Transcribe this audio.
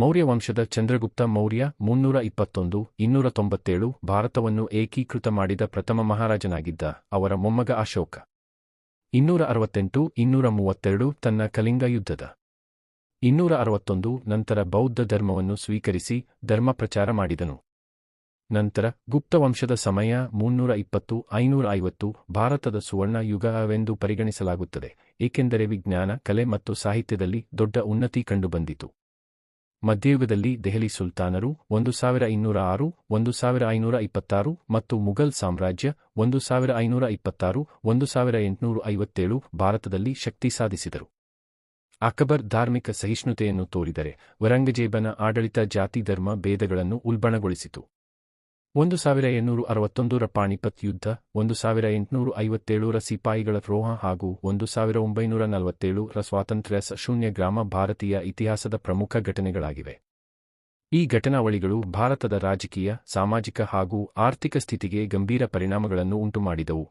ಮೌರ್ಯ ವಂಶದ ಚಂದ್ರಗುಪ್ತ ಮೌರ್ಯ 321-297 ಭಾರತವನ್ನು ಏಕೀಕೃತ ಮಾಡಿದ ಪ್ರಥಮ ಮಹಾರಾಜನಾಗಿದ್ದ. ಅವರ ಮೊಮ್ಮಗ ಅಶೋಕ 268-232 ತನ್ನ ಕಲಿಂಗ ಯುದ್ಧದ 261 ನಂತರ ಬೌದ್ಧ ಧರ್ಮವನ್ನು ಸ್ವೀಕರಿಸಿ ಧರ್ಮ ಪ್ರಚಾರ ಮಾಡಿದನು. ನಂತರ ಗುಪ್ತವಂಶದ ಸಮಯ 320-550 ಭಾರತದ ಸುವರ್ಣ ಯುಗವೆಂದು ಪರಿಗಣಿಸಲಾಗುತ್ತದೆ, ಏಕೆಂದರೆ ವಿಜ್ಞಾನ, ಕಲೆ ಮತ್ತು ಸಾಹಿತ್ಯದಲ್ಲಿ ದೊಡ್ಡ ಉನ್ನತಿ ಕಂಡುಬಂದಿತು. ಮಧ್ಯಯುಗದಲ್ಲಿ ದೆಹಲಿ ಸುಲ್ತಾನರು 1206-1526 ಮತ್ತು ಮುಘಲ್ ಸಾಮ್ರಾಜ್ಯ 1526-1857 ಭಾರತದಲ್ಲಿ ಶಕ್ತಿ ಸಾಧಿಸಿದರು. ಅಕ್ಬರ್ ಧಾರ್ಮಿಕ ಸಹಿಷ್ಣುತೆಯನ್ನು ತೋರಿದರೆ, ಔರಂಗಜೇಬನ ಆಡಳಿತ ಜಾತಿ ಧರ್ಮ ಭೇದಗಳನ್ನು ಉಲ್ಬಣಗೊಳಿಸಿತು. 1861 ರ ಪಾಣಿಪತ್ ಯುದ್ಧ, 1857 ರ ಸಿಪಾಯಿಗಳ ದ್ರೋಹ ಹಾಗೂ 1947 ರ ಸ್ವಾತಂತ್ರ್ಯ ಶೂನ್ಯ ಗ್ರಾಮ ಭಾರತೀಯ ಇತಿಹಾಸದ ಪ್ರಮುಖ ಘಟನೆಗಳಾಗಿವೆ. ಈ ಘಟನಾವಳಿಗಳು ಭಾರತದ ರಾಜಕೀಯ, ಸಾಮಾಜಿಕ ಹಾಗೂ ಆರ್ಥಿಕ ಸ್ಥಿತಿಗೆ ಗಂಭೀರ ಪರಿಣಾಮಗಳನ್ನು ಉಂಟುಮಾಡಿದವು.